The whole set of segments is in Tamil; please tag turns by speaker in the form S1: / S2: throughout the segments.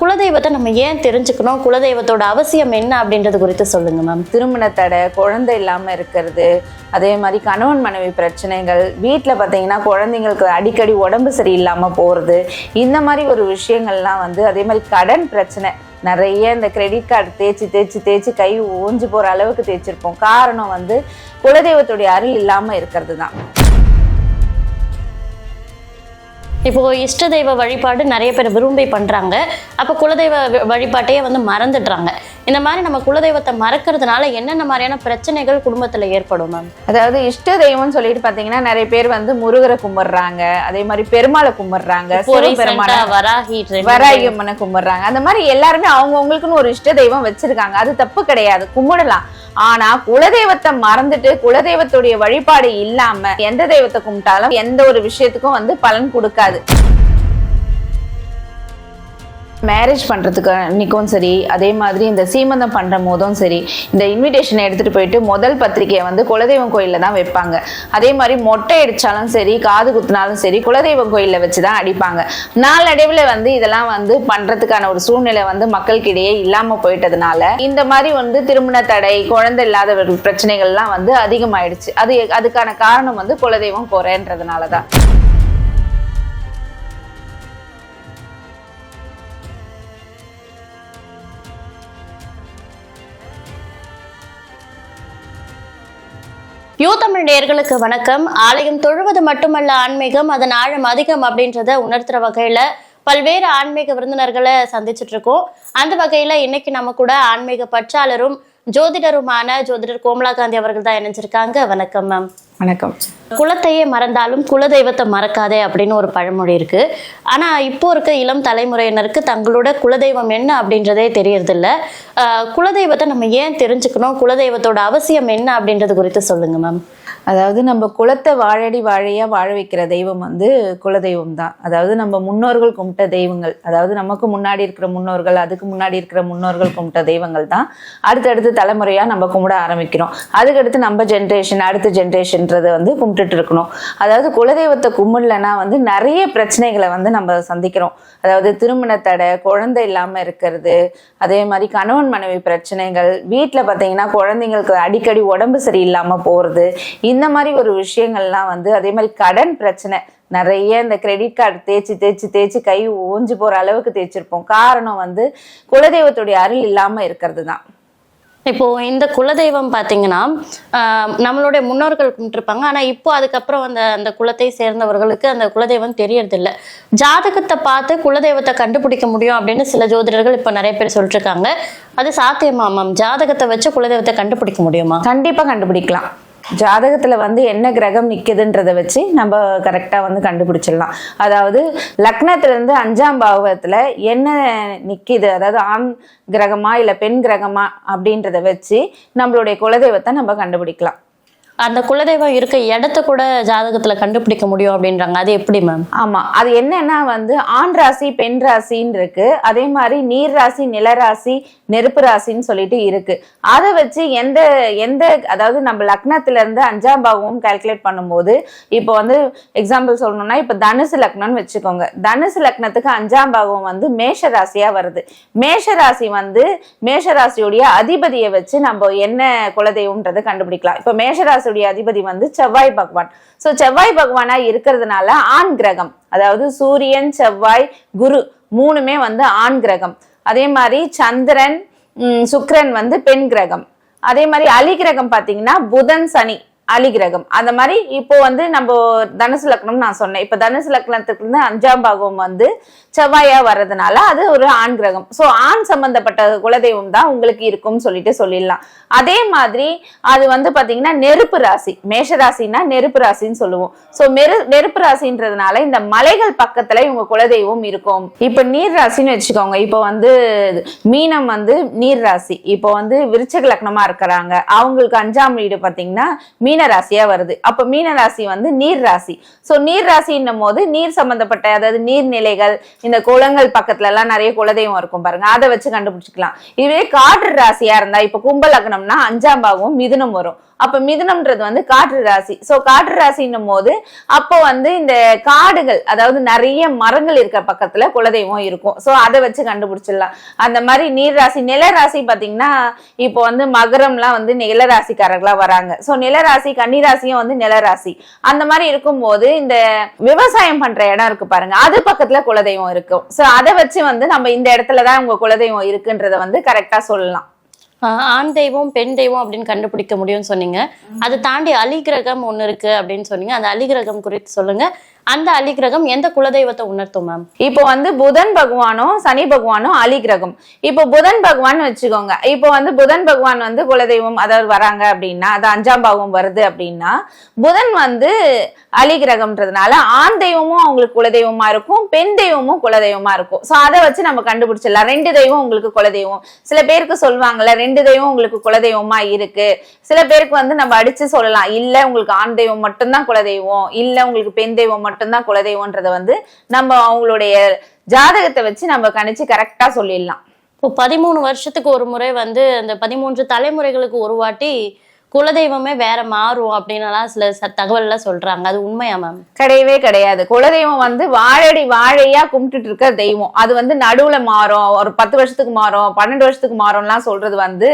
S1: குலதெய்வத்தை நம்ம ஏன் தெரிஞ்சுக்கணும், குலதெய்வத்தோட அவசியம் என்ன அப்படின்றது குறித்து சொல்லுங்க மேம்.
S2: திருமண தடை, குழந்தை இல்லாமல் இருக்கிறது, அதே மாதிரி கணவன் மனைவி பிரச்சனைகள், வீட்டில் பார்த்தீங்கன்னா குழந்தைங்களுக்கு அடிக்கடி உடம்பு சரியில்லாமல் போகிறது, இந்த மாதிரி ஒரு விஷயங்கள்லாம் அதே மாதிரி கடன் பிரச்சனை நிறைய இந்த கிரெடிட் கார்டு தேய்ச்சி கை ஓஞ்சு போகிற அளவுக்கு தேய்ச்சிருப்போம். காரணம் குலதெய்வத்துடைய அருள் இல்லாமல் இருக்கிறது தான்.
S1: இப்போ இஷ்ட தெய்வ வழிபாடு நிறைய பேர் விரும்பி பண்றாங்க. அப்ப குலதெய்வ வழிபாட்டையே மறந்துடுறாங்க. இந்த மாதிரி நம்ம குலதெய்வத்தை மறக்கிறதுனால என்னென்ன மாதிரியான பிரச்சனைகள் குடும்பத்துல ஏற்படும் மேம்?
S2: அதாவது இஷ்ட தெய்வம்னு சொல்லிட்டு பாத்தீங்கன்னா நிறைய பேர் முருகரை கும்பிடுறாங்க, அதே மாதிரி பெருமாளை கும்பிடுறாங்க, வராகி அம்மனை கும்பிடுறாங்க. அந்த மாதிரி எல்லாருமே அவங்கவுங்களுக்குன்னு ஒரு இஷ்ட தெய்வம் வச்சிருக்காங்க. அது தப்பு கிடையாது, கும்பிடலாம். ஆனா குலதெய்வத்தை மறந்துட்டு குலதெய்வத்துடைய வழிபாடு இல்லாம எந்த தெய்வத்தை கும்பிட்டாலும் எந்த ஒரு விஷயத்துக்கும் பலன் கொடுக்காது. மேரேஜ் பண்றதுக்கு அன்னைக்கும் சரி, அதே மாதிரி இந்த சீமந்தம் பண்ற போதும் சரி, இந்த இன்விடேஷனை எடுத்துட்டு போயிட்டு முதல் பத்திரிகையை குலதெய்வம் கோயில்ல தான் வைப்பாங்க. அதே மாதிரி மொட்டை அடிச்சாலும் சரி, காது குத்தினாலும் சரி, குலதெய்வம் கோயில்ல வச்சுதான் அடிப்பாங்க. நாளடைவுல இதெல்லாம் பண்றதுக்கான ஒரு சூழ்நிலை மக்களுக்கிடையே இல்லாம போயிட்டதுனால இந்த மாதிரி திருமண தடை, குழந்தை இல்லாத பிரச்சனைகள்லாம் அதிகமாயிடுச்சு. அதுக்கான காரணம் குலதெய்வம் குறைன்றதுனாலதான்.
S1: யூ தமிழ் நேயர்களுக்கு வணக்கம். ஆலயம் தொழுவது மட்டுமல்ல ஆன்மீகம், அதன் ஆழம் அதிகம் அப்படின்றத உணர்த்துற வகையில பல்வேறு ஆன்மீக விருந்தினர்களை சந்திச்சுட்டு இருக்கோம். அந்த வகையில இன்னைக்கு நம்ம கூட ஆன்மீக பற்றாளரும் ஜோதிடருமான ஜோதிடர் கோமலா காந்தி அவர்கள் தான் இணைஞ்சிருக்காங்க. வணக்கம் மேம்.
S2: வணக்கம்.
S1: குலத்தையே மறந்தாலும் குலதெய்வத்தை மறக்காதே அப்படின்னு ஒரு பழமொழி இருக்கு. ஆனா இப்போ இருக்க இளம் தலைமுறையினருக்கு தங்களோட குலதெய்வம் என்ன அப்படின்றதே தெரியறதில்ல. குலதெய்வத்தை நம்ம ஏன் தெரிஞ்சுக்கணும், குலதெய்வத்தோட அவசியம் என்ன அப்படின்றது குறித்து சொல்லுங்க மேம்.
S2: அதாவது நம்ம குலத்தை வாழடி வாழையா வாழ வைக்கிற தெய்வம் குலதெய்வம் தான். அதாவது நம்ம முன்னோர்கள் கும்பிட்ட தெய்வங்கள், அதாவது நமக்கு முன்னாடி இருக்கிற முன்னோர்கள், அதுக்கு முன்னாடி இருக்கிற முன்னோர்கள் கும்பிட்ட தெய்வங்கள் தான் அடுத்தடுத்து தலைமுறையா நம்ம கும்பிட ஆரம்பிக்கிறோம். அதுக்கடுத்து நம்ம ஜென்ரேஷன், அடுத்த ஜென்ரேஷன்றது கும்பிட்டுட்டு இருக்கணும். அதாவது குலதெய்வத்தை கும்பிடலன்னா நிறைய பிரச்சனைகளை நம்ம சந்திக்கிறோம். அதாவது திருமண தடை, குழந்தை இல்லாம இருக்கிறது, அதே மாதிரி கணவன் மனைவி பிரச்சனைகள், வீட்டில் பார்த்தீங்கன்னா குழந்தைங்களுக்கு அடிக்கடி உடம்பு சரியில்லாம போறது, இந்த மாதிரி ஒரு விஷயங்கள்லாம் அதே மாதிரி கடன் பிரச்சனை நிறைய இந்த கிரெடிட் கார்டு தேய்ச்சி கை ஓஞ்சு போற அளவுக்கு தேய்ச்சிருப்போம். காரணம் குலதெய்வத்துடைய அருள் இல்லாம இருக்கிறது தான்.
S1: இப்போ இந்த குலதெய்வம் பார்த்தீங்கன்னா நம்மளுடைய முன்னோர்கள் கும்பிட்டுருப்பாங்க. ஆனால் இப்போ அதுக்கப்புறம் அந்த குலத்தை சேர்ந்தவர்களுக்கு அந்த குலதெய்வம் தெரியறதில்ல. ஜாதகத்தை பார்த்து குலதெய்வத்தை கண்டுபிடிக்க முடியும் அப்படின்னு சில ஜோதிடர்கள் இப்போ நிறைய பேர் சொல்லிட்டு இருக்காங்க. அது சாத்தியமா மேம்? ஜாதகத்தை வச்சு குலதெய்வத்தை கண்டுபிடிக்க முடியுமா?
S2: கண்டிப்பா கண்டுபிடிக்கலாம். ஜாதகத்துல என்ன கிரகம் நிக்குதுன்றத வச்சு நம்ம கரெக்டா கண்டுபிடிச்சிடலாம். அதாவது லக்னத்துல இருந்து 5ஆம் பாவத்துல என்ன நிக்குது, அதாவது ஆண் கிரகமா இல்ல பெண் கிரகமா அப்படின்றத வச்சு நம்மளுடைய குலதெய்வத்தை நம்ம கண்டுபிடிக்கலாம்.
S1: அந்த குலதெய்வம் இருக்க இடத்த கூட ஜாதகத்துல கண்டுபிடிக்க முடியும் அப்படின்றாங்க. அது எப்படி மேம்?
S2: ஆமா, அது என்னன்னா ஆண் ராசி, பெண் ராசின்னு இருக்கு. அதே மாதிரி நீர் ராசி, நிலராசி, நெருப்பு ராசின்னு சொல்லிட்டு இருக்கு. அதை வச்சு எந்த எந்த அதாவது நம்ம லக்னத்துல இருந்து 5ஆம் பாவமும் கால்குலேட் பண்ணும்போது, இப்போ எக்ஸாம்பிள் சொல்லணும்னா, இப்ப தனுசு லக்னம்னு வச்சுக்கோங்க. தனுசு லக்னத்துக்கு 5ஆம் பாவம் மேஷ ராசியா வருது. மேஷ ராசி மேஷ ராசியுடைய அதிபதியை வச்சு நம்ம என்ன குலதெய்வம்ன்றதை கண்டுபிடிக்கலாம். இப்ப மேஷராசி அதிபதி செவ்வாய் பகவான். சோ செவ்வாய் பகவானா இருக்கிறதுனால ஆண் கிரகம், அதாவது சூரியன், செவ்வாய், குரு மூணுமே ஆண் கிரகம். அதே மாதிரி சந்திரன், சுக்கிரன் பெண் கிரகம். அதே மாதிரி அலி கிரகம் பாத்தீங்கன்னா புதன், சனி அலி கிரகம். அந்த மாதிரி இப்போ நம்ம தனுசு லக்னம் நான் சொன்னேன். இப்ப தனுசு லக்னத்துக்கு இருந்து 5ஆம் பாகம் செவ்வாயா வர்றதுனால அது ஒரு ஆண் கிரகம். சோ ஆண் சம்பந்தப்பட்ட குலதெய்வம் தான் உங்களுக்கு இருக்கும்னு சொல்லிட்டு சொல்லிடலாம். அதே மாதிரி அது பாத்தீங்கன்னா நெருப்பு ராசி, மேஷ ராசின்னா நெருப்பு ராசின்னு சொல்லுவோம். சோ நெருப்பு ராசின்றதுனால இந்த மலைகள் பக்கத்துல இவங்க குலதெய்வம் இருக்கும். இப்ப நீர் ராசின்னு வச்சுக்கோங்க. இப்போ மீனம் நீர் ராசி. இப்போ விருச்சக லக்னமா இருக்கிறாங்க, அவங்களுக்கு 5ஆம் வீடு பாத்தீங்கன்னா மீன ராசியா வருது. அப்ப மீன ராசி நீர் ராசி. சோ நீர் ராசின்னும் போது நீர் சம்பந்தப்பட்ட, அதாவது நீர்நிலைகள், இந்த குளங்கள் பக்கத்துல எல்லாம் நிறைய குலதெய்வம் இருக்கும் பாருங்க, அதை வச்சு கண்டுபிடிச்சிக்கலாம். இதுவே காற்று ராசியா இருந்தா, இப்ப கும்ப லக்னம்னா 5ஆம் பாவம் மிதுனம் வரும். அப்ப மிதுனம்ன்றது வந்து காற்று ராசி. சோ காற்று ராசின்னும் போது அப்போ வந்து இந்த காடுகள், அதாவது நிறைய மரங்கள் இருக்கிற பக்கத்துல குலதெய்வம் இருக்கும். சோ அதை வச்சு கண்டுபிடிச்சிடலாம். அந்த மாதிரி நீர் ராசி, நில ராசி பாத்தீங்கன்னா இப்போ வந்து மகரம்லாம் வந்து நிலராசிக்காரர்களா வராங்க. சோ நிலராசி கன்னிராசியும் வந்து நிலராசி. அந்த மாதிரி இருக்கும்போது இந்த விவசாயம் பண்ற இடம் இருக்கு பாருங்க, அது பக்கத்துல குலதெய்வம் இருக்கும். சோ அதை வச்சு வந்து நம்ம இந்த இடத்துலதான் உங்க குலதெய்வம் இருக்குன்றத வந்து கரெக்டா சொல்லலாம்.
S1: ஆண் தெய்வம் பெண் தெய்வம் அப்படின்னு கண்டுபிடிக்க முடியும்னு சொன்னீங்க. அதை தாண்டி அலிகிரகம் ஒண்ணு இருக்கு அப்படின்னு சொன்னீங்க. அந்த அலிகிரகம் குறித்து சொல்லுங்க. அந்த அலிகிரகம் எந்த குலதெய்வத்தை உணர்த்தும் மேம்?
S2: இப்போ வந்து புதன் பகவானும் சனி பகவானும் அலிகிரகம். இப்போ புதன் பகவான் வச்சுக்கோங்க. இப்போ வந்து புதன் பகவான் வந்து குலதெய்வம் அதாவது வராங்க அப்படின்னா, அது 5ஆம் பாவம் வருது அப்படின்னா, புதன் வந்து அலிகிரகம்ன்றதுனால ஆண் தெய்வமும் அவங்களுக்கு குலதெய்வமா இருக்கும், பெண் தெய்வமும் குலதெய்வமா இருக்கும். சோ அதை வச்சு நம்ம கண்டுபிடிச்சிடலாம். 2 தெய்வம் உங்களுக்கு குலதெய்வம். சில பேருக்கு சொல்லுவாங்கல்ல 2 தெய்வம் உங்களுக்கு குலதெய்வமா இருக்கு. சில பேருக்கு வந்து நம்ம அடிச்சு சொல்லலாம், இல்ல உங்களுக்கு ஆண் தெய்வம் மட்டும்தான் குலதெய்வம், இல்ல உங்களுக்கு பெண் தெய்வம் மட்டும்தான் குலதெய்வம்ன்றத வந்து நம்ம அவங்களுடைய ஜாதகத்தை வச்சு நம்ம கணிச்சு கரெக்டா சொல்லிடலாம்.
S1: இப்போ 13 வருஷத்துக்கு ஒரு முறை வந்து அந்த 13 தலைமுறைகளுக்கு ஒரு வாட்டி குலதெய்வமே வேற மாறும் அப்படின்னுலாம் சில தகவல்லாம் சொல்றாங்க. அது உண்மையா மேம்?
S2: கிடையவே கிடையாது. குலதெய்வம் வந்து வாழடி வாழையா கும்பிட்டுட்டு இருக்க தெய்வம். அது வந்து நடுவுல மாறும், ஒரு 10 வருஷத்துக்கு மாறும், 12 வருஷத்துக்கு மாறும்லாம் சொல்றது வந்து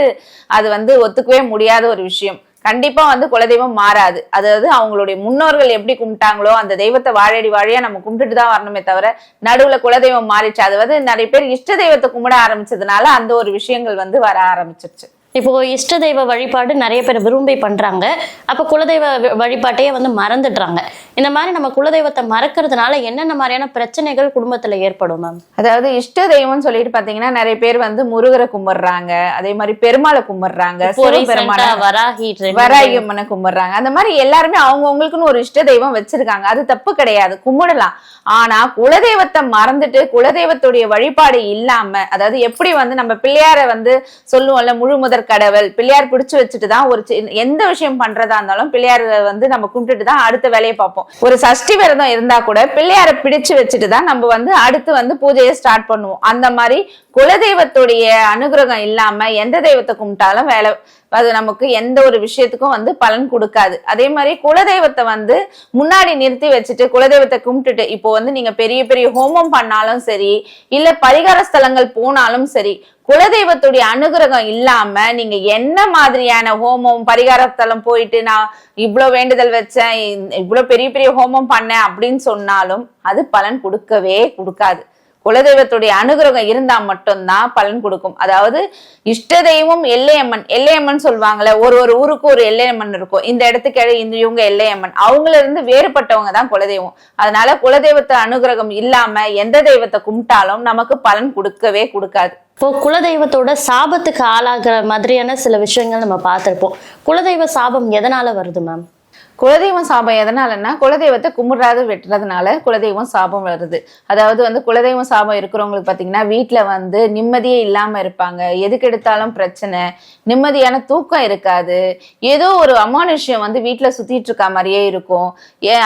S2: அது வந்து ஒத்துக்கவே முடியாத ஒரு விஷயம். கண்டிப்பா வந்து குலதெய்வம் மாறாது. அதாவது அவங்களுடைய முன்னோர்கள் எப்படி கும்பிட்டாங்களோ அந்த தெய்வத்தை வாழடி வாழையா நம்ம கும்பிட்டுட்டு தான் வரணுமே தவிர நடுவுல குலதெய்வம் மாறிச்சு. அது வந்து நிறைய பேர் இஷ்ட தெய்வத்தை கும்பிட ஆரம்பிச்சதுனால அந்த ஒரு விஷயங்கள் வந்து வர ஆரம்பிச்சிருச்சு.
S1: இப்போ இஷ்ட தெய்வ வழிபாடு நிறைய பேர் விரும்பி பண்றாங்க. அப்ப குலதெய்வ வழிபாட்டையே வந்து மறந்துடுறாங்க. இந்த மாதிரி நம்ம குலதெய்வத்தை மறக்கிறதுனால என்னென்ன மாதிரியான பிரச்சனைகள் குடும்பத்துல ஏற்படும் மேம்?
S2: அதாவது இஷ்ட தெய்வம்னு சொல்லிட்டு பாத்தீங்கன்னா நிறைய பேர் வந்து முருகரை கும்பிடுறாங்க, அதே மாதிரி பெருமாளை கும்பிடுறாங்க, வராகி அம்மனை கும்பிடுறாங்க. அந்த மாதிரி எல்லாருமே அவங்கவுங்களுக்குன்னு ஒரு இஷ்ட தெய்வம் வச்சிருக்காங்க. அது தப்பு கிடையாது, கும்பிடலாம். ஆனா குலதெய்வத்தை மறந்துட்டு குலதெய்வத்துடைய வழிபாடு இல்லாம, அதாவது எப்படி வந்து நம்ம பிள்ளையார வந்து சொல்லுவோம்ல, முழு முதற் கடவுள், பிள்ளையார் பிடிச்சு வச்சுட்டு தான் ஒரு எந்த விஷயம் பண்றதா இருந்தாலும் பிள்ளையார் வந்து நம்ம கும்பிட்டுட்டு தான் அடுத்த வேலையை பார்ப்போம். ஒரு சஷ்டி விரதம் இருந்தா கூட பிள்ளையார பிடிச்சு வச்சுட்டு தான் நம்ம வந்து அடுத்து வந்து பூஜையை ஸ்டார்ட் பண்ணுவோம். அந்த மாதிரி குலதெய்வத்துடைய அனுகிரகம் இல்லாம எந்த தெய்வத்தை கும்பிட்டாலும் வேலை அது நமக்கு எந்த ஒரு விஷயத்துக்கும் வந்து பலன் கொடுக்காது. அதே மாதிரி குலதெய்வத்தை வந்து முன்னாடி நிறுத்தி வச்சுட்டு குலதெய்வத்தை கும்பிட்டுட்டு இப்போ வந்து நீங்க பெரிய பெரிய ஹோமம் பண்ணாலும் சரி, இல்ல பரிகார ஸ்தலங்கள் போனாலும் சரி, குலதெய்வத்துடைய அனுகிரகம் இல்லாம நீங்க என்ன மாதிரியான ஹோமம் பரிகார ஸ்தலம் போயிட்டு நான் இவ்வளவு வேண்டுதல் வச்சேன், இவ்வளவு பெரிய பெரிய ஹோமம் பண்ணேன் அப்படின்னு சொன்னாலும் அது பலன் கொடுக்கவே கொடுக்காது. குலதெய்வத்துடைய அனுகிரகம் இருந்தா மட்டும்தான் பலன் கொடுக்கும். அதாவது இஷ்ட தெய்வம் எல்லையம்மன், எல்லையம்மன் சொல்லுவாங்கல்ல, ஒரு ஒரு ஊருக்கு ஒரு எல்லையம்மன் இருக்கும். இந்த இடத்துக்கு இவங்க எல்லையம்மன், அவங்கள இருந்து வேறுபட்டவங்க தான் குலதெய்வம். அதனால குலதெய்வத்தை அனுகிரகம் இல்லாம எந்த தெய்வத்தை கும்பிட்டாலும் நமக்கு பலன் கொடுக்கவே கொடுக்காது.
S1: இப்போ குலதெய்வத்தோட சாபத்துக்கு ஆளாகிற மாதிரியான சில விஷயங்கள் நம்ம பார்த்திருப்போம். குலதெய்வ சாபம் எதனால வருது மேம்?
S2: குலதெய்வம் சாபம் எதனாலன்னா குலதெய்வத்தை கும்பிடாது வெட்டுறதுனால குலதெய்வம் சாபம் வருது. அதாவது வந்து குலதெய்வம் சாபம் இருக்கிறவங்களுக்கு பாத்தீங்கன்னா வீட்டுல வந்து நிம்மதியே இல்லாம இருப்பாங்க, எதுக்கு எடுத்தாலும் பிரச்சனை, நிம்மதியான தூக்கம் இருக்காது, ஏதோ ஒரு அமானுஷ்யம் வந்து வீட்டுல சுத்திட்டு இருக்க மாதிரியே இருக்கும்.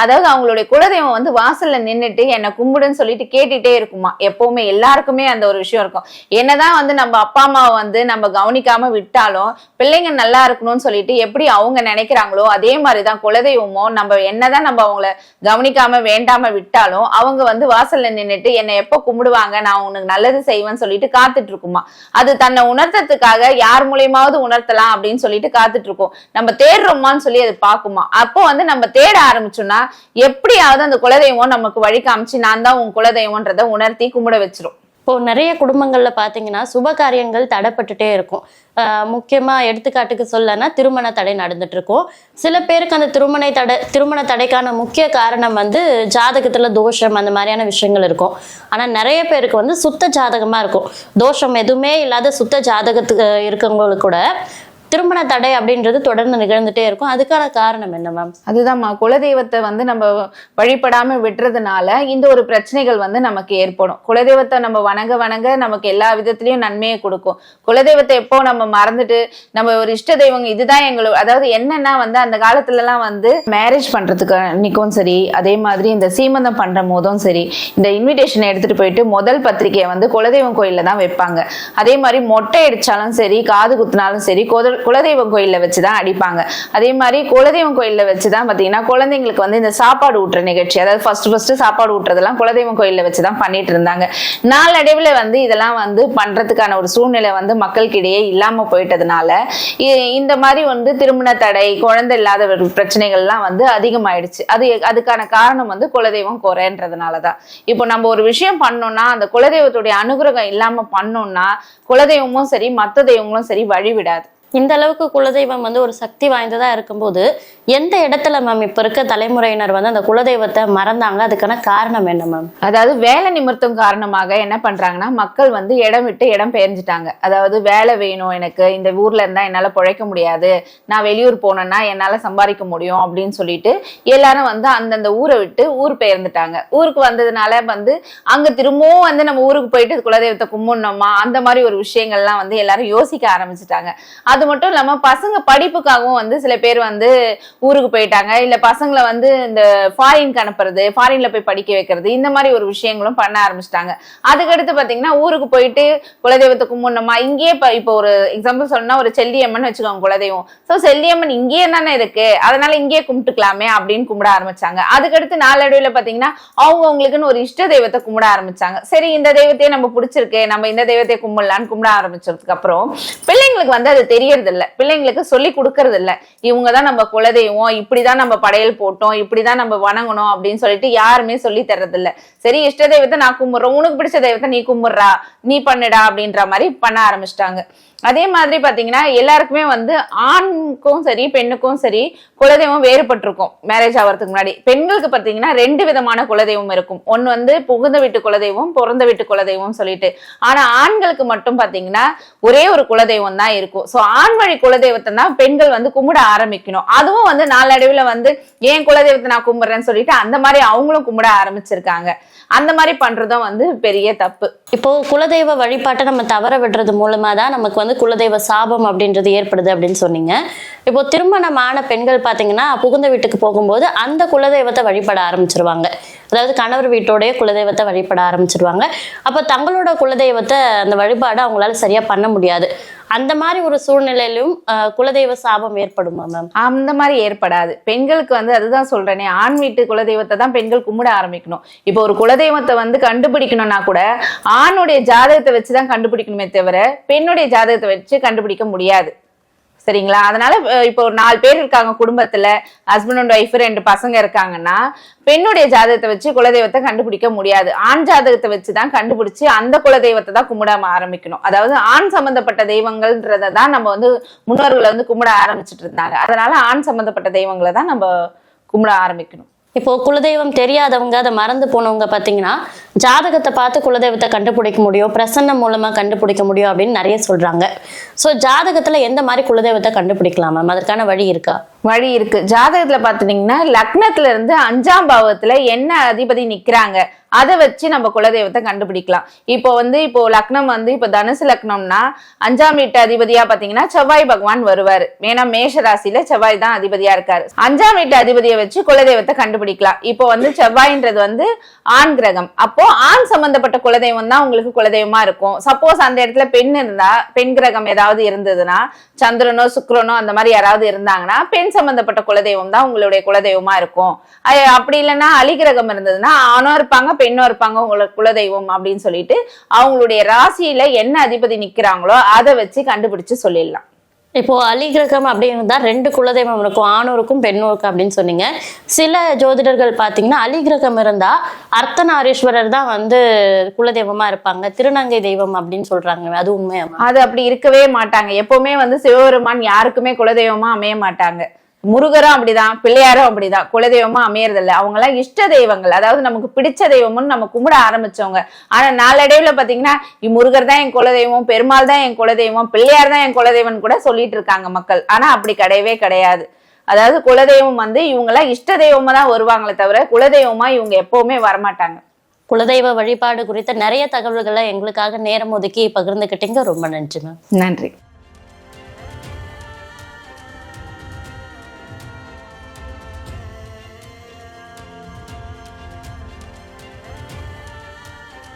S2: அதாவது அவங்களுடைய குலதெய்வம் வந்து வாசல்ல நின்றுட்டு என்னை கும்பிடுன்னு சொல்லிட்டு கேட்டுட்டே இருக்குமா. எப்பவுமே எல்லாருக்குமே அந்த ஒரு விஷயம் இருக்கும். என்னதான் வந்து நம்ம அப்பா அம்மாவை வந்து நம்ம கவனிக்காம விட்டாலும் பிள்ளைங்க நல்லா இருக்கணும்னு சொல்லிட்டு எப்படி அவங்க நினைக்கிறாங்களோ அதே மாதிரிதான் குலதெய்வமோ நம்ம என்னதான் நம்ம அவங்கள கவனிக்காம வேண்டாம விட்டாலும் அவங்க வந்து வாசல்ல நின்னுட்டு என்னை எப்ப கும்பிடுவாங்க, நான் உனக்கு நல்லது செய்வேன்னு சொல்லிட்டு காத்துட்டு இருக்குமா. அது தன்னை உணர்த்ததுக்காக யார் மூலியமாவது உணர்த்தலாம் அப்படின்னு சொல்லிட்டு காத்துட்டு இருக்கும். நம்ம தேடுறோமான்னு சொல்லி அது பாக்குமா. அப்போ வந்து நம்ம தேட ஆரம்பிச்சோம்னா எப்படியாவது அந்த குலதெய்வம் நமக்கு வழி காமிச்சு நான் தான் உன் குலதெய்வம்ன்றதை உணர்த்தி கும்பிட வச்சிரும்.
S1: இப்போ நிறைய குடும்பங்கள்ல பாத்தீங்கன்னா சுப காரியங்கள் தடைப்பட்டுட்டே இருக்கும். முக்கியமா எடுத்துக்காட்டுக்கு சொல்லனா திருமண தடை நடந்துட்டு இருக்கும். சில பேருக்கு அந்த திருமண தடைக்கான முக்கிய காரணம் வந்து ஜாதகத்துல தோஷம் அந்த மாதிரியான விஷயங்கள் இருக்கும். ஆனா நிறைய பேருக்கு வந்து சுத்த ஜாதகமா இருக்கும். தோஷம் எதுவுமே இல்லாத சுத்த ஜாதகத்துக்கு இருக்கவங்களுக்கு கூட திருமண தடை அப்படின்றது தொடர்ந்து நிகழ்ந்துட்டே இருக்கும். அதுக்கான காரணம் என்ன மேம்?
S2: அதுதான்மா, குலதெய்வத்தை வந்து நம்ம வழிபடாம விடுறதுனால இந்த ஒரு பிரச்சனைகள் வந்து நமக்கு ஏற்படும். குலதெய்வத்தை நம்ம வணங்க வணங்க நமக்கு எல்லா விதத்திலயும் நன்மையை கொடுக்கும். குலதெய்வத்தை எப்போ நம்ம மறந்துட்டு நம்ம ஒரு இஷ்ட தெய்வங்க இதுதான் எங்களுக்கு, அதாவது என்னன்னா வந்து அந்த காலத்துல எல்லாம் வந்து மேரேஜ் பண்றதுக்கு அன்னைக்கும் சரி, அதே மாதிரி இந்த சீமந்தம் பண்ற போதும் சரி, இந்த இன்விடேஷனை எடுத்துட்டு போயிட்டு முதல் பத்திரிகையை வந்து குலதெய்வம் கோயில்ல தான் வைப்பாங்க. அதே மாதிரி மொட்டை அடிச்சாலும் சரி, காது குத்தினாலும் சரி, குலதெய்வம் கோயில்ல வச்சுதான் அடிப்பாங்க. அதே மாதிரி குலதெய்வம் கோயில்ல வச்சுதான் பாத்தீங்கன்னா குழந்தைங்களுக்கு வந்து இந்த சாப்பாடு ஊட்டுற நிகழ்ச்சி, அதாவது ஃபர்ஸ்ட் சாப்பாடு ஊட்டுறதெல்லாம் குலதெய்வம் கோயில்ல வச்சுதான் பண்ணிட்டு இருந்தாங்க. நாளடைவுல வந்து இதெல்லாம் வந்து பண்றதுக்கான ஒரு சூழ்நிலை வந்து மக்களுக்கிடையே இல்லாம போயிட்டதுனால இந்த மாதிரி வந்து திருமண தடை, குழந்தை இல்லாத பிரச்சனைகள்லாம் வந்து அதிகமாயிடுச்சு. அதுக்கான காரணம் வந்து குலதெய்வம் குறைன்றதுனாலதான். இப்போ நம்ம ஒரு விஷயம் பண்ணோம்னா அந்த குலதெய்வத்துடைய அனுகிரகம் இல்லாம பண்ணோம்னா குலதெய்வமும் சரி மத்த தெய்வங்களும் சரி வழிவிடாது.
S1: இந்த அளவுக்கு குலதெய்வம் வந்து ஒரு சக்தி வாய்ந்ததா இருக்கும்போது எந்த இடத்துல மேம் இப்ப இருக்க தலைமுறையினர் வந்து அந்த குலதெய்வத்தை மறந்தாங்க? அதுக்கான காரணம் என்ன மேம்?
S2: அதாவது வேலை நிமித்தம் காரணமாக என்ன பண்றாங்கன்னா மக்கள் வந்து இடம் விட்டு இடம் பெயர்ந்துட்டாங்க. அதாவது வேலை வேணும், எனக்கு இந்த ஊர்ல இருந்தா என்னால பிழைக்க முடியாது, நான் வெளியூர் போனேன்னா என்னால சம்பாதிக்க முடியும் அப்படின்னு சொல்லிட்டு எல்லாரும் வந்து அந்தந்த ஊரை விட்டு ஊர் பெயர்ந்துட்டாங்க. ஊருக்கு வந்ததுனால வந்து அங்க திரும்பவும் வந்து நம்ம ஊருக்கு போயிட்டு குலதெய்வத்தை கும்பிடணுமா அந்த மாதிரி ஒரு விஷயங்கள்லாம் வந்து எல்லாரும் யோசிக்க ஆரம்பிச்சுட்டாங்க. அது மட்டும் இல்லாம பசங்க படிப்புக்காகவும் வந்து சில பேர் வந்து ஊருக்கு போயிட்டாங்க. இல்ல பசங்களை வந்து இந்த ஃபாரினுக்கு அனுப்புறது, ஃபாரின்ல போய் படிக்க வைக்கிறது, இந்த மாதிரி ஒரு விஷயங்களும் பண்ண ஆரம்பிச்சிட்டாங்க. அதுக்கடுத்து பாத்தீங்கன்னா ஊருக்கு போயிட்டு குலதெய்வத்தை கும்பிடணுமா, இங்கேயே இப்போ ஒரு எக்ஸாம்பிள் சொல்லணும்னா ஒரு செல்லியம்மன் வச்சுக்கோங்க குலதெய்வம். சோ செல்லியம்மன் இங்கேயே தானே இருக்கு, அதனால இங்கேயே கும்பிட்டுக்கலாமே அப்படின்னு கும்பிட ஆரம்பிச்சாங்க. அதுக்கடுத்து நாளடைவுல பாத்தீங்கன்னா அவங்களுக்குன்னு ஒரு இஷ்ட தெய்வத்தை கும்பிட ஆரம்பிச்சாங்க. சரி இந்த தெய்வத்தையே நம்ம பிடிச்சிருக்கு, நம்ம இந்த தெய்வத்தை கும்பிடலான்னு கும்பிட ஆரம்பிச்சதுக்கு அப்புறம் பிள்ளைங்களுக்கு வந்து அது தெரியறது இல்ல, பிள்ளைங்களுக்கு சொல்லி கொடுக்கறது இல்ல. இவங்கதான் நம்ம குலதெய்வம், இப்படிதான் நம்ம படையல் போட்டோம், இப்படிதான் நம்ம வணங்கணும் அப்படின்னு சொல்லிட்டு யாருமே சொல்லி தர்றது இல்ல. சரி இஷ்ட தெய்வத்தை நான் கும்பிடுறோம், உனக்கு பிடிச்ச தெய்வத்தை நீ கும்பிடுறா, நீ பண்ணுடா அப்படின்ற மாதிரி பண்ண ஆரம்பிச்சிட்டாங்க. அதே மாதிரி பாத்தீங்கன்னா எல்லாருக்குமே வந்து ஆணுக்கும் சரி பெண்ணுக்கும் சரி குலதெய்வம் வேறுபட்டிருக்கும். மேரேஜ் ஆகிறதுக்கு முன்னாடி பெண்களுக்கு பாத்தீங்கன்னா 2 விதமான குலதெய்வம் இருக்கும். ஒன்னு வந்து புகுந்த வீட்டு குலதெய்வம், பிறந்த வீட்டு குலதெய்வம் சொல்லிட்டு. ஆனா ஆண்களுக்கு மட்டும் பாத்தீங்கன்னா ஒரே ஒரு குலதெய்வம் தான் இருக்கும். சோ ஆண் வழி குலதெய்வத்தை தான் பெண்கள் வந்து கும்பிட ஆரம்பிக்கணும். அதுவும் வந்து நாளடைவுல வந்து ஏன் குலதெய்வத்தை நான் கும்பிடுறேன்னு சொல்லிட்டு அந்த மாதிரி அவங்களும் கும்பிட ஆரம்பிச்சிருக்காங்க. அந்த மாதிரி பண்றதும் வந்து பெரிய தப்பு.
S1: இப்போ குலதெய்வ வழிபாட்டை நம்ம தவற விடுறது மூலமா தான் நமக்கு வந்து குலதெய்வ சாபம் அப்படின்றது ஏற்படுது அப்படின்னு சொன்னீங்க. இப்போ திருமணமான பெண்கள் பாத்தீங்கன்னா புகுந்த வீட்டுக்கு போகும்போது அந்த குலதெய்வத்தை வழிபட ஆரம்பிச்சிருவாங்க. அதாவது கணவர் வீட்டோடைய குலதெய்வத்தை வழிபட ஆரம்பிச்சிருவாங்க. அப்ப தங்களோட குலதெய்வத்தை அந்த வழிபாடு அவங்களால சரியா பண்ண முடியாது. அந்த மாதிரி ஒரு சூழ்நிலையிலும் குலதெய்வ சாபம் ஏற்படுமா மேம்?
S2: அந்த மாதிரி ஏற்படாது. பெண்களுக்கு வந்து அதுதான் சொல்றேனே, ஆண் வீட்டு குலதெய்வத்தை தான் பெண்கள் கும்பிட ஆரம்பிக்கணும். இப்போ ஒரு குலதெய்வத்தை வந்து கண்டுபிடிக்கணும்னா கூட ஆணுடைய ஜாதகத்தை வச்சுதான் கண்டுபிடிக்கணுமே தவிர பெண்ணுடைய ஜாதகத்தை வச்சு கண்டுபிடிக்க முடியாது. சரிங்களா? அதனால இப்போ ஒரு 4 பேர் இருக்காங்க குடும்பத்துல, ஹஸ்பண்ட் அண்ட் ஒய்ஃப் 2 பசங்க இருக்காங்கன்னா பெண்ணுடைய ஜாதகத்தை வச்சு குலதெய்வத்தை கண்டுபிடிக்க முடியாது. ஆண் ஜாதகத்தை வச்சுதான் கண்டுபிடிச்சு அந்த குலதெய்வத்தை தான் கும்பிடாம ஆரம்பிக்கணும். அதாவது ஆண் சம்பந்தப்பட்ட தெய்வங்கள்ன்றதை தான் நம்ம வந்து முன்னோர்களை வந்து கும்பிட ஆரம்பிச்சுட்டு இருந்தாங்க. அதனால ஆண் சம்பந்தப்பட்ட தெய்வங்களை தான் நம்ம கும்பிட ஆரம்பிக்கணும்.
S1: இப்போ குலதெய்வம் தெரியாதவங்க, அதை மறந்து போனவங்க பாத்தீங்கன்னா ஜாதகத்தை பார்த்து குலதெய்வத்தை கண்டுபிடிக்க முடியும், பிரசன்னம் மூலமா கண்டுபிடிக்க முடியும் அப்படின்னு நிறைய சொல்றாங்க. சோ ஜாதகத்துல எந்த மாதிரி குலதெய்வத்தை கண்டுபிடிக்கலாம் மேம்? அதற்கான வழி இருக்கா?
S2: வழி இருக்கு. ஜாதகத்துல பாத்துட்டீங்கன்னா லக்னத்துல இருந்து 5ஆம் பாவத்துல என்ன அதிபதி நிக்கிறாங்க அதை வச்சு நம்ம குலதெய்வத்தை கண்டுபிடிக்கலாம். இப்போ லக்னம் வந்து இப்போ தனுசு லக்னம்னா 5ஆம் வீட்டு அதிபதியா பாத்தீங்கன்னா செவ்வாய் பகவான் வருவாரு. ஏன்னா மேஷ ராசியில செவ்வாய் தான் அதிபதியா இருக்காரு. 5ஆம் வீட்டு அதிபதியை வச்சு குலதெய்வத்தை கண்டுபிடிக்கலாம். இப்போ வந்து செவ்வாய்ன்றது வந்து ஆண் கிரகம். அப்போ ஆண் சம்பந்தப்பட்ட குலதெய்வம் தான் உங்களுக்கு குலதெய்வமா இருக்கும். சப்போஸ் அந்த இடத்துல பெண் இருந்தா, பெண் கிரகம் ஏதாவது இருந்ததுன்னா, சந்திரனோ சுக்கிரனோ அந்த மாதிரி யாராவது இருந்தாங்கன்னா பெண் சம்பந்தப்பட்ட குலதெய்வம் தான் உங்களுடைய குலதெய்வமா இருக்கும். அப்படி இல்லைன்னா அலிகிரகம் இருந்ததுன்னா ஆணோ இருப்பாங்க பெண்ணோ இருப்பாங்க உங்களுக்கு குலதெய்வம் அப்படின்னு சொல்லிட்டு அவங்களுடைய ராசியில என்ன அதிபதி நிக்கிறாங்களோ அதை வச்சு கண்டுபிடிச்சு சொல்லிடலாம்.
S1: இப்போ அலிகிரகம் அப்படின்னா 2 குலதெய்வம் இருக்கும், ஆணோருக்கும் பெண்ணோருக்கும் அப்படின்னு சொன்னீங்க. சில ஜோதிடர்கள் பாத்தீங்கன்னா அலிகிரகம் இருந்தா அர்த்தநாரீஸ்வரர் தான் வந்து குலதெய்வமா இருப்பாங்க, திருநங்கை தெய்வம் அப்படின்னு சொல்றாங்க. அது உண்மையா?
S2: அது அப்படி இருக்கவே மாட்டாங்க. எப்பவுமே வந்து சிவபெருமான் யாருக்குமே குலதெய்வமா அமைய மாட்டாங்க. முருகரும் அப்படிதான், பிள்ளையாரும் அப்படிதான் குலதெய்வமா அமையறதில்ல. அவங்க எல்லாம் இஷ்ட தெய்வங்கள், அதாவது நமக்கு பிடிச்ச தெய்வம்னு நம்ம கும்பிட ஆரம்பிச்சவங்க. ஆனா நாளடைவுல பாத்தீங்கன்னா முருகர் தான் என் குலதெய்வம், பெருமாள் தான் என் குலதெய்வம், பிள்ளையார் தான் என் குலதெய்வம் கூட சொல்லிட்டு இருக்காங்க மக்கள். ஆனா அப்படி கிடையவே கிடையாது. அதாவது குலதெய்வம் வந்து இவங்க எல்லாம் இஷ்ட தெய்வமா தான் வருவாங்களே தவிர குலதெய்வமா இவங்க எப்பவுமே வரமாட்டாங்க.
S1: குலதெய்வ வழிபாடு குறித்த நிறைய தகவல்களை எங்களுக்காக நேரம் ஒதுக்கி பகிர்ந்துக்கிட்டீங்க. ரொம்ப நன்றி மேம்.
S2: நன்றி.